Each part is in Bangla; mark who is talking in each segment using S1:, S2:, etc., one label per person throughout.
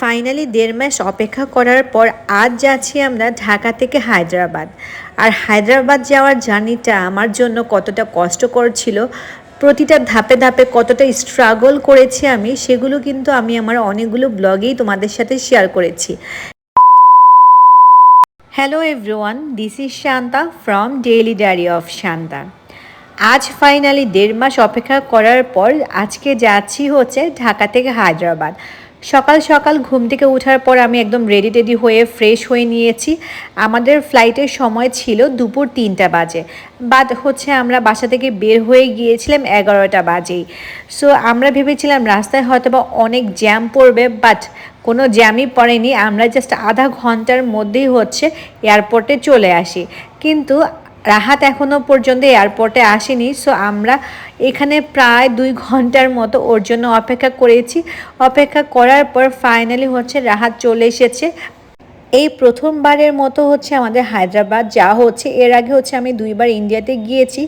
S1: ফাইনালি 1.5 মাস অপেক্ষা করার পর আজ যাচ্ছি আমরা ঢাকা থেকে হায়দ্রাবাদ। আর হায়দ্রাবাদ যাওয়ার জার্নিটা আমার জন্য কতটা কষ্টকর ছিল, প্রতিটা ধাপে ধাপে কতটা স্ট্রাগল করেছি আমি, সেগুলো কিন্তু আমি আমার অনেকগুলো ব্লগেই তোমাদের সাথে শেয়ার করেছি। Hello everyone, this is Shanta from daily diary of Shanta. আজ ফাইনালি 1.5 মাস অপেক্ষা করার পর আজকে যাচ্ছি হচ্ছে ঢাকা থেকে হায়দ্রাবাদ। সকাল সকাল ঘুম থেকে ওঠার পর আমি একদম রেডি হয়ে ফ্রেশ হয়ে নিয়েছি। আমাদের ফ্লাইটের সময় ছিল দুপুর 3টা বাজে, বাট হচ্ছে আমরা বাসা থেকে বের হয়ে গিয়েছিলাম 11টা বাজেই। সো আমরা ভেবেছিলাম রাস্তায় হয়তো বা অনেক জ্যাম পড়বে, বাট কোনো জ্যামই পড়েনি। আমরা জাস্ট আধা ঘন্টার মধ্যেই হচ্ছে এয়ারপোর্টে চলে আসি। কিন্তু রাহাত এখনও পর্যন্ত এয়ারপোর্টে আসেনি। সো আমরা এখানে প্রায় 2 ঘন্টার মতো ওর জন্য অপেক্ষা করেছি। অপেক্ষা করার পর ফাইনালি হচ্ছে রাহাত চলে এসেছে। এই প্রথমবারের মতো হচ্ছে আমাদের হায়দ্রাবাদ যাওয়া হচ্ছে। এর আগে হচ্ছে আমি 2বার ইন্ডিয়াতে গিয়েছি,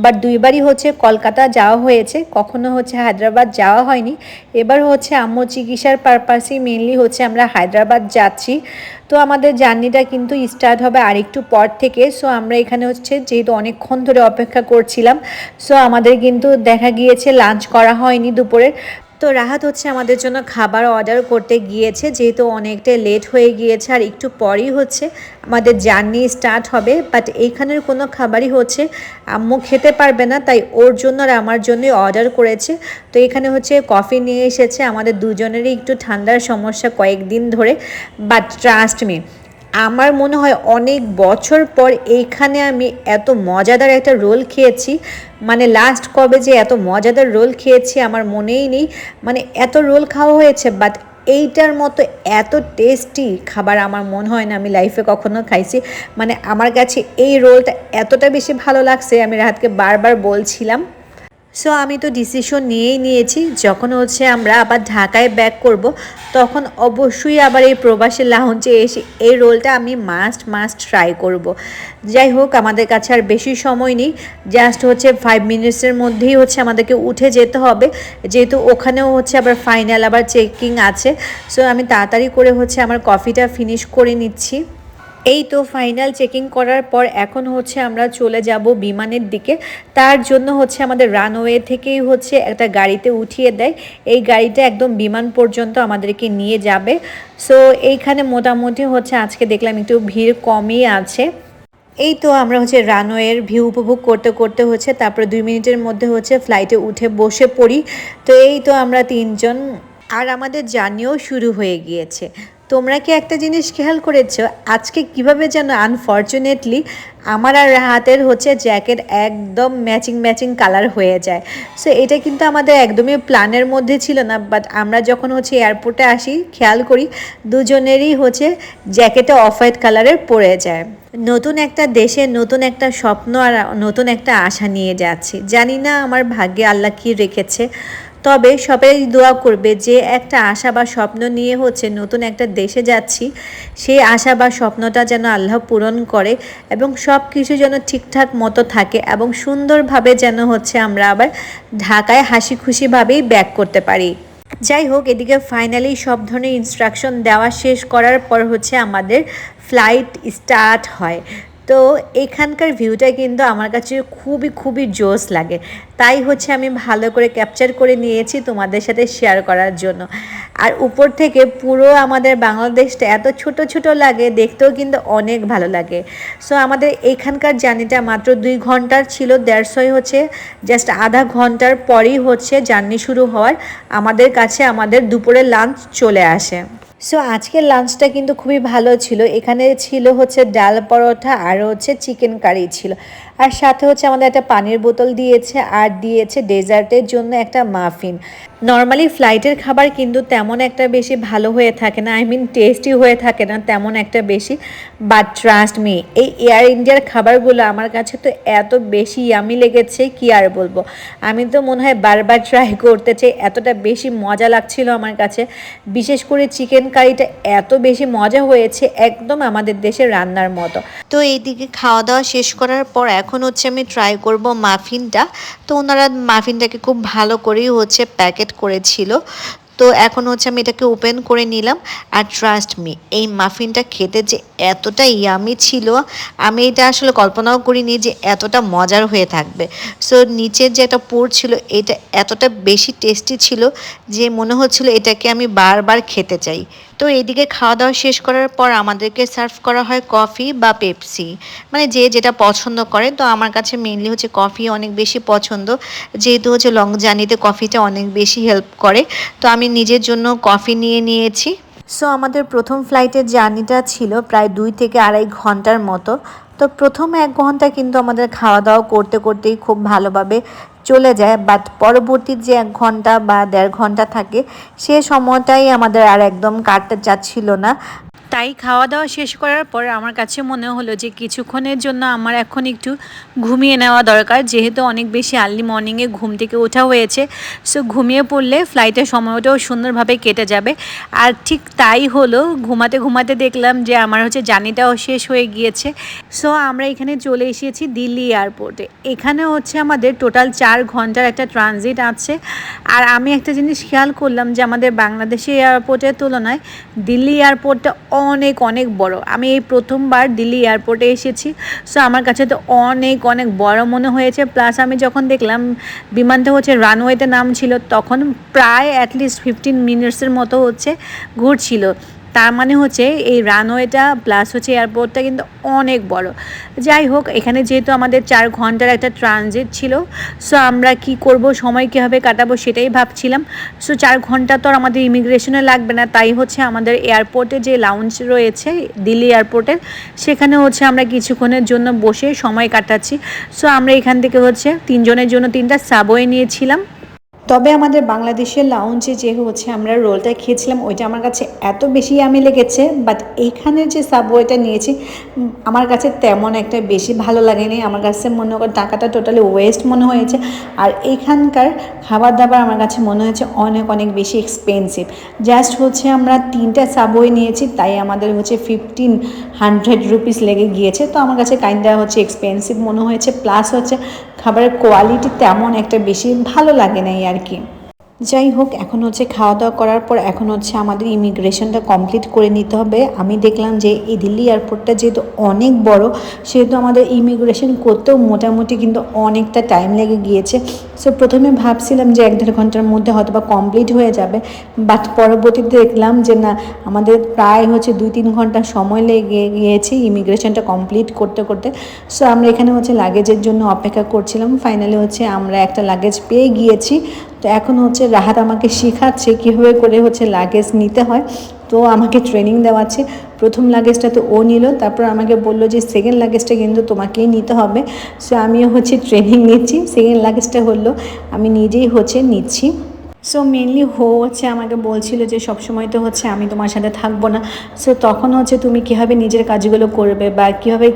S1: বাট 2বারই হচ্ছে কলকাতা যাওয়া হয়েছে, কখনো হচ্ছে হায়দ্রাবাদ যাওয়া হয়নি। এবার হচ্ছে আম্মু চিকিৎসার পারপাসই মেনলি হচ্ছে আমরা হায়দ্রাবাদ যাচ্ছি। তো আমাদের জার্নিটা কিন্তু স্টার্ট হবে আরেকটু পর থেকে। সো আমরা এখানে হচ্ছে যেহেতু অনেকক্ষণ ধরে অপেক্ষা করছিলাম, সো আমাদের কিন্তু দেখা গিয়েছে লাঞ্চ করা হয়নি দুপুরের। তো রাহাত হচ্ছে আমাদের জন্য খাবার অর্ডার করতে গিয়েছে, যেহেতু অনেকটা লেট হয়ে গিয়েছে আর একটু পরেই হচ্ছে আমাদের জার্নি স্টার্ট হবে। বাট এইখানের কোনো খাবারই হচ্ছে আম্মু খেতে পারবে না, তাই ওর জন্য আর আমার জন্যই অর্ডার করেছে। তো এখানে হচ্ছে কফি নিয়ে এসেছে। আমাদের দুজনেরই একটু ঠান্ডার সমস্যা কয়েকদিন ধরে, বাট ট্রাস্ট মি, আমার মনে হয় অনেক বছর পর এইখানে আমি এত মজাদার একটা রোল খেয়েছি। মানে লাস্ট কবে যে এত মজাদার রোল খেয়েছি আমার মনেই নেই। মানে এত রোল খাওয়া হয়েছে, বাট এইটার মতো এত টেস্টি খাবার আমার মনে হয় না আমি লাইফে কখনো খাইছি। মানে আমার কাছে এই রোলটা এতটা বেশি ভালো লাগছে, আমি রাহাতকে বারবার বলছিলাম। সো আমি তো ডিসিশন নিয়েই নিয়েছি, যখন হচ্ছে আমরা আবার ঢাকায় ব্যাক করব, তখন অবশ্যই আবার এই প্রবাসী লাউঞ্জে এসে এই রোলটা আমি মাস্ট ট্রাই করব। যাই হোক, আমাদের কাছে আর বেশি সময় নেই, জাস্ট হচ্ছে 5 মিনিটসের মধ্যেই হচ্ছে আমাদেরকে উঠে যেতে হবে, যেহেতু ওখানেও হচ্ছে আবার ফাইনাল আবার চেকিং আছে। সো আমি তাড়াতাড়ি করে হচ্ছে আমার কফিটা ফিনিশ করে নিচ্ছি। এই তো ফাইনাল চেকিং করার পর এখন হচ্ছে আমরা চলে যাব বিমানের দিকে। তার জন্য হচ্ছে আমাদের রানওয়ে থেকেই হচ্ছে একটা গাড়িতে উঠিয়ে দেয়। এই গাড়িটা একদম বিমান পর্যন্ত আমাদেরকে নিয়ে যাবে। সো এইখানে মোটামুটি হচ্ছে আজকে দেখলাম একটু ভিড় কমই আছে। এই তো আমরা হচ্ছে রানওয়ের ভিউ উপভোগ করতে করতে হচ্ছে তারপরে 2 মিনিটের মধ্যে হচ্ছে ফ্লাইটে উঠে বসে পড়ি। তো এই তো আমরা 3জন, আর আমাদের জার্নিও শুরু হয়ে গিয়েছে। তোমরা কি একটা জিনিস খেয়াল করেছো, আজকে কিভাবে যেন আনফর্চুনেটলি আমার আর রাহাতের হচ্ছে জ্যাকেট একদম ম্যাচিং কালার হয়ে যায়। সো এটা কিন্তু আমাদের একদমই প্ল্যানের মধ্যে ছিল না, বাট আমরা যখন হচ্ছে এয়ারপোর্টে আসি খেয়াল করি দুজনেরই হচ্ছে জ্যাকেটে অফ হোয়াইট কালারের পড়ে যায়। নতুন একটা দেশে নতুন একটা স্বপ্ন আর নতুন একটা আশা নিয়ে যাচ্ছি। জানি না আমার ভাগ্যে আল্লাহ কী রেখেছে, তবে সবাই দোয়া করবে যে একটা আশা বা স্বপ্ন নিয়ে হচ্ছে নতুন একটা দেশে যাচ্ছি, সেই আশা বা স্বপ্নটা যেন আল্লাহ পূরণ করে এবং সব কিছু যেন ঠিকঠাক মতো থাকে এবং সুন্দরভাবে যেন হচ্ছে আমরা আবার ঢাকায় হাসি খুশিভাবেই ব্যাক করতে পারি। যাই হোক, এদিকে ফাইনালি সব ধরনের ইনস্ট্রাকশন দেওয়া শেষ করার পর হচ্ছে আমাদের ফ্লাইট স্টার্ট হয়। তো এখানকার ভিউটা কিন্তু আমার কাছে খুবই জোস লাগে, তাই হচ্ছে আমি ভালো করে ক্যাপচার করে নিয়েছি তোমাদের সাথে শেয়ার করার জন্য। আর উপর থেকে পুরো আমাদের বাংলাদেশটা এত ছোট লাগে, দেখতেও কিন্তু অনেক ভালো লাগে। সো আমাদের এখানকার জার্নিটা মাত্র 2 ঘন্টার ছিল, দেড়শোই হচ্ছে জাস্ট আধা ঘন্টার পরেই হচ্ছে জার্নি শুরু হওয়ার আমাদের কাছে আমাদের দুপুরের লাঞ্চ চলে আসে। সো আজকের লাঞ্চটা কিন্তু খুবই ভালো ছিল। এখানে ছিল হচ্ছে ডাল পরোটা আর হচ্ছে চিকেন কারি ছিল, আর সাথে হচ্ছে আমাদের একটা পানির বোতল দিয়েছে আর দিয়েছে ডেজার্টের জন্য একটা মাফিন। নর্মালি ফ্লাইটের খাবার কিন্তু তেমন একটা বেশি ভালো হয়ে থাকে না, আই মিন টেস্টি হয়ে থাকে না তেমন একটা বেশি, বাট ট্রাস্ট মি, এই এয়ার ইন্ডিয়ার খাবারগুলো আমার কাছে তো এত বেশি ইয়ামি লেগেছে কি আর বলবো। আমি তো মনে হয় বারবার ট্রাই করতে চাই, এতটা বেশি মজা লাগছিল আমার কাছে। বিশেষ করে চিকেন কারিটা এত বেশি মজা হয়েছে, একদম আমাদের দেশের রান্নার মতো। তো এইদিকে খাওয়া দাওয়া শেষ করার পর এখন হচ্ছে আমি ট্রাই করব মাফিনটা। তো ওনারা মাফিনটাকে খুব ভালো করেই হচ্ছে প্যাকেট করেছিল। তো তো এখন হচ্ছে আমি এটাকে ওপেন করে নিলাম। আর ট্রাস্ট মি, এই মাফিনটা খেতে যে এতটা ইয়ামি ছিল, আমি এটা আসলে কল্পনাও করিনি যে এতটা মজার হয়ে থাকবে। সো নিচের যে একটা পোর ছিল এটা এতটা বেশি টেস্টি ছিল যে মনে হচ্ছিল এটাকে আমি বারবার খেতে চাই। তো এইদিকে খাওয়া দাওয়া শেষ করার পর আমাদেরকে সার্ভ করা হয় কফি বা পেপসি, মানে যে যেটা পছন্দ করে। তো আমার কাছে মেইনলি হচ্ছে কফি অনেক বেশি পছন্দ, যেহেতু হচ্ছে লং জার্নিতে কফিটা অনেক বেশি হেল্প করে। তো আমি নিজের জন্য কফি নিয়ে নিয়েছি। সো আমাদের প্রথম ফ্লাইটের জার্নিটা ছিল প্রায় 2 থেকে 2.5 ঘন্টার মতো। তো প্রথম 1 ঘন্টা কিন্তু আমাদের খাওয়া দাওয়া করতে করতেই খুব ভালোভাবে চলে যায়, বাট পরবর্তী যে 1 ঘন্টা বা 1.5 ঘন্টা থাকে সে সময়টাই আমাদের আর একদম কাটতে চাচ্ছিল না। তাই খাওয়া দাওয়া শেষ করার পর আমার কাছে মনে হলো যে কিছুক্ষণের জন্য আমার এখন একটু ঘুমিয়ে নেওয়া দরকার, যেহেতু অনেক বেশি আর্লি মর্নিংয়ে ঘুম থেকে ওঠা হয়েছে। সো ঘুমিয়ে পড়লে ফ্লাইটের সময়টাও সুন্দরভাবে কেটে যাবে। আর ঠিক তাই হলো, ঘুমাতে ঘুমাতে দেখলাম যে আমার হচ্ছে জার্নিটাও শেষ হয়ে গিয়েছে। সো আমরা এখানে চলে এসেছি দিল্লি এয়ারপোর্টে। এখানে হচ্ছে আমাদের টোটাল 4 ঘন্টার একটা ট্রানজিট আছে। আর আমি একটা জিনিস খেয়াল করলাম যে আমাদের বাংলাদেশের এয়ারপোর্টের তুলনায় দিল্লি এয়ারপোর্টটা অনেক অনেক বড়। আমি এই প্রথমবার দিল্লি এয়ারপোর্টে এসেছি। সো আমার কাছে তো অনেক অনেক বড় মনে হয়েছে। প্লাস আমি যখন দেখলাম বিমানটা হচ্ছে রানওয়েতে নামছিল, তখন প্রায় অ্যাটলিস্ট 15 মিনিটসের মতো হচ্ছে ঘুরছিল। তার মানে হচ্ছে এই রানওয়েটা প্লাস হচ্ছে এয়ারপোর্টটা কিন্তু অনেক বড়। যাই হোক, এখানে যেহেতু আমাদের 4 ঘন্টার একটা ট্রানজিট ছিল, সো আমরা কি করব, সময় কীভাবে কাটাবো সেটাই ভাবছিলাম। সো 4 ঘন্টা তো আর আমাদের ইমিগ্রেশনে লাগবে না, তাই হচ্ছে আমাদের এয়ারপোর্টে যে লাউঞ্জ রয়েছে দিল্লি এয়ারপোর্টের, সেখানে হচ্ছে আমরা কিছুক্ষণের জন্য বসে সময় কাটাচ্ছি। সো আমরা এখান থেকে হচ্ছে 3 জনের জন্য 3টা সাবওয়ে নিয়েছিলাম। তবে আমাদের বাংলাদেশের লাউঞ্জে যে হচ্ছে আমরা রোলটা খেয়েছিলাম ওইটা আমার কাছে এত বেশি আমি লেগেছে, বাট এইখানের যে সাবওয়েটা নিয়েছি আমার কাছে তেমন একটা বেশি ভালো লাগেনি। আমার কাছে মনে করেন টাকাটা টোটালি ওয়েস্ট মনে হয়েছে। আর এইখানকার খাবার দাবার আমার কাছে মনে হয়েছে অনেক অনেক বেশি এক্সপেন্সিভ। জাস্ট হচ্ছে আমরা 3টা সাবওয়ে নিয়েছি, তাই আমাদের হচ্ছে 1500 রুপিস লেগে গিয়েছে। তো আমার কাছে কাইন্ডা হচ্ছে এক্সপেন্সিভ মনে হয়েছে। প্লাস হচ্ছে খাবারের কোয়ালিটি তেমন একটা বেশি ভালো লাগে নাই আর কি। যাই হোক, এখন হচ্ছে খাওয়া দাওয়া করার পর এখন হচ্ছে আমাদের ইমিগ্রেশনটা কমপ্লিট করে নিতে হবে। আমি দেখলাম যে এই দিল্লি এয়ারপোর্টটা যেহেতু অনেক বড়, সেহেতু আমাদের ইমিগ্রেশন করতেও মোটামুটি কিন্তু অনেকটা টাইম লেগে গিয়েছে। সো প্রথমে ভাবছিলাম যে 1-1.5 ঘন্টার মধ্যে হয়তো বা কমপ্লিট হয়ে যাবে, বাট পরবর্তীতে দেখলাম যে না, আমাদের প্রায় হচ্ছে 2-3 ঘন্টা সময় লেগে গিয়েছে ইমিগ্রেশনটা কমপ্লিট করতে করতে। সো আমরা এখানে হচ্ছে লাগেজের জন্য অপেক্ষা করছিলাম। ফাইনালি হচ্ছে আমরা একটা লাগেজ পেয়ে গিয়েছি। তো এখন হচ্ছে রাহাত আমাকে শেখাচ্ছে কীভাবে করে হচ্ছে লাগেজ নিতে হয়। তো আমাকে ট্রেনিং দেওয়াচ্ছে। প্রথম লাগেজটা তো ও নিল, তারপর আমাকে বললো যে সেকেন্ড লাগেজটা কিন্তু তোমাকেই নিতে হবে। সো আমিও হচ্ছে ট্রেনিং নিচ্ছি। সেকেন্ড লাগেজটা হলো আমি নিজেই হচ্ছে নিচ্ছি। সো মেনলি হচ্ছে আমাকে বলছিল যে সবসময় তো হচ্ছে আমি তোমার সাথে থাকবো না। সো তখন হচ্ছে তুমি কীভাবে নিজের কাজগুলো করবে বা কীভাবে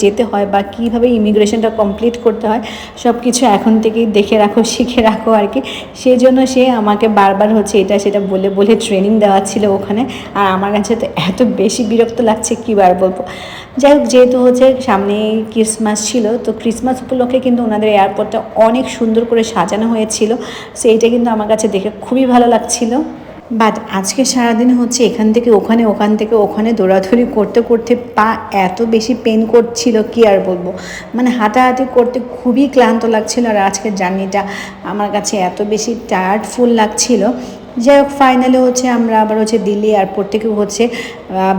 S1: যেতে হয় বা কীভাবে ইমিগ্রেশনটা কমপ্লিট করতে হয় সব কিছু এখন থেকেই দেখে রাখো, শিখে রাখো আর কি। সেই জন্য সে আমাকে বারবার হচ্ছে এটা সেটা বলে বলে ট্রেনিং দেওয়াচ্ছিল ওখানে। আর আমার কাছে তো এত বেশি বিরক্ত লাগছে কী বার বলবো। যাই হোক, যেহেতু হচ্ছে সামনে ক্রিসমাস ছিল, তো ক্রিসমাস উপলক্ষে কিন্তু ওনাদের এয়ারপোর্টটা অনেক সুন্দর করে সাজানো হয়েছিল। সো এইটা কিন্তু আমার কাছে দেখে খুবই ভালো লাগছিল। বাট আজকে সারাদিন হচ্ছে এখান থেকে ওখানে ওখান থেকে ওখানে দৌড়াদৌড়ি করতে করতে পা এত বেশি পেন করছিল কি আর বলবো, মানে হাঁটাহাঁটি করতে খুবই ক্লান্ত লাগছিল। আর আজকের জার্নিটা আমার কাছে এত বেশি টায়ার্ডফুল লাগছিল। যাই হোক, ফাইনালি হচ্ছে আমরা আবার হচ্ছে দিল্লি এয়ারপোর্ট থেকে হচ্ছে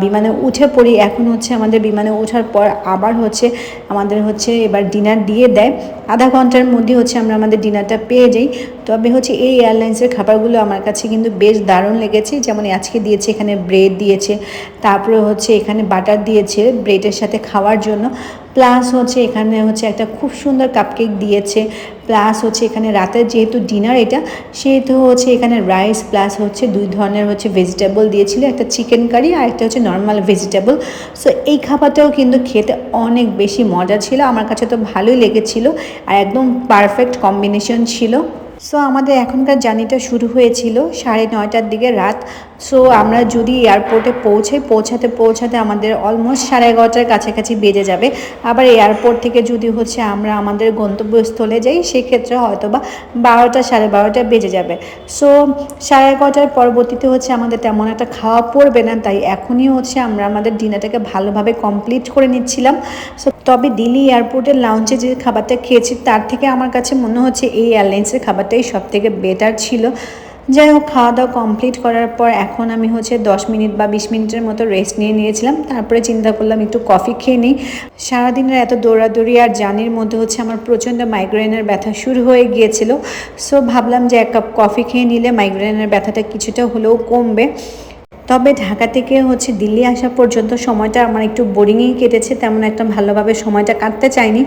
S1: বিমানে উঠে পড়ি। এখন হচ্ছে আমাদের বিমানে ওঠার পর আবার হচ্ছে আমাদের হচ্ছে এবার ডিনার দিয়ে দেয়। আধা ঘন্টার মধ্যে হচ্ছে আমরা আমাদের ডিনারটা পেয়ে যাই। তবে হচ্ছে এই এয়ারলাইন্সের খাবারগুলো আমার কাছে কিন্তু বেশ দারুণ লেগেছে। যেমন আজকে দিয়েছে এখানে ব্রেড দিয়েছে, তারপরে হচ্ছে এখানে বাটার দিয়েছে ব্রেডের সাথে খাওয়ার জন্য। প্লাস হচ্ছে এখানে হচ্ছে একটা খুব সুন্দর কাপকেক দিয়েছে। প্লাস হচ্ছে এখানে রাতের যেহেতু ডিনার এটা, সেহেতু হচ্ছে এখানে রাইস প্লাস হচ্ছে 2 ধরনের হচ্ছে ভেজিটেবল দিয়েছিল, একটা চিকেন কারি আর একটা হচ্ছে নর্মাল ভেজিটেবল। সো এই খাবারটাও কিন্তু খেতে অনেক বেশি মজা ছিল, আমার কাছে তো ভালোই লেগেছিল আর একদম পারফেক্ট কম্বিনেশন ছিল। সো আমাদের এখনকার জার্নিটা শুরু হয়েছিল 9:30টার দিকে রাত। সো আমরা যদি এয়ারপোর্টে পৌঁছাতে পৌঁছাতে আমাদের অলমোস্ট 11:30টার কাছাকাছি বেজে যাবে। আবার এয়ারপোর্ট থেকে যদি হচ্ছে আমরা আমাদের গন্তব্যস্থলে যাই সেক্ষেত্রে হয়তো বা 12টা 12:30 বেজে যাবে। সো 11:30টার পরবর্তীতে হচ্ছে আমাদের তেমন একটা খাওয়া পড়বে না, তাই এখনই হচ্ছে আমরা আমাদের ডিনারটাকে ভালোভাবে কমপ্লিট করে নিচ্ছিলাম। সো তবে দিল্লি এয়ারপোর্টের লাউঞ্জে যে খাবারটা খেয়েছি তার থেকে আমার কাছে মনে হচ্ছে এই এয়ারলাইন্সের খাবারটাই সব থেকে বেটার ছিল। যাই হোক, খাওয়া দাওয়া কমপ্লিট করার পর এখন আমি হচ্ছে 10 মিনিট বা 20 মিনিটের মতো রেস্ট নিয়েছিলাম। তারপরে চিন্তা করলাম একটু কফি খেয়ে নিই। সারাদিনের এত দৌড়াদৌড়ি আর জার্নির মধ্যে হচ্ছে আমার প্রচণ্ড মাইগ্রেনের ব্যথা শুরু হয়ে গিয়েছিল। সো ভাবলাম যে 1 কাপ কফি খেয়ে নিলে মাইগ্রেনের ব্যথাটা কিছুটা হলেও কমবে। তবে ঢাকা থেকে হচ্ছে দিল্লি আসা পর্যন্ত সময়টা আমার একটু বোরিংই কেটেছে, তেমন একটা ভালোভাবে সময়টা কাটতে চাইনি।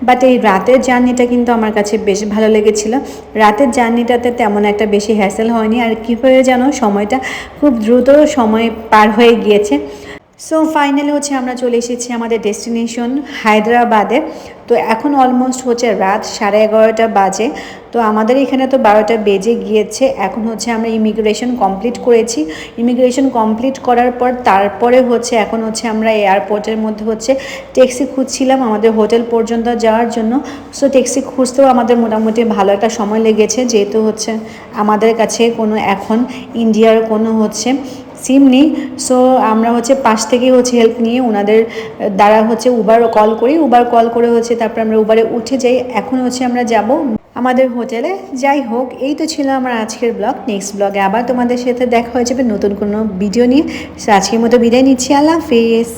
S1: বাট এই রাতের জার্নিটা কিন্তু আমার কাছে বেশ ভালো লেগেছিলো। রাতের জার্নিটাতে তেমন একটা বেশি হ্যাসেল হয়নি, আর কী হয়ে যেন সময়টা খুব দ্রুত সময় পার হয়ে গিয়েছে। সো ফাইনালি হচ্ছে আমরা চলে এসেছি আমাদের ডেস্টিনেশন হায়দ্রাবাদে। তো এখন অলমোস্ট হচ্ছে রাত 11:30 বাজে। তো আমাদের এখানে তো 12টা বেজে গিয়েছে। এখন হচ্ছে আমরা ইমিগ্রেশন কমপ্লিট করেছি। ইমিগ্রেশন কমপ্লিট করার পর তারপরে হচ্ছে এখন হচ্ছে আমরা এয়ারপোর্টের মধ্যে হচ্ছে ট্যাক্সি খুঁজছিলাম আমাদের হোটেল পর্যন্ত যাওয়ার জন্য। সো ট্যাক্সি খুঁজতেও আমাদের মোটামুটি ভালো একটা সময় লেগেছে, যেহেতু হচ্ছে আমাদের কাছে কোনো এখন ইন্ডিয়ার কোনো হচ্ছে সিম নেই। সো আমরা হচ্ছে পাশ থেকে হচ্ছে হেল্প নিয়ে ওনাদের দ্বারা হচ্ছে উবার কল করে হচ্ছে তারপর আমরা উবারে উঠে যাই। এখন হচ্ছে আমরা যাব আমাদের হোটেলে। যাই হোক, এই তো ছিল আমার আজকের ব্লগ। নেক্সট ব্লগে আবার তোমাদের সাথে দেখা হয়ে যাবে নতুন কোনো ভিডিও নিয়ে। আজকের মতো বিদায় নিচ্ছি। আল্লাহ হাফেজ।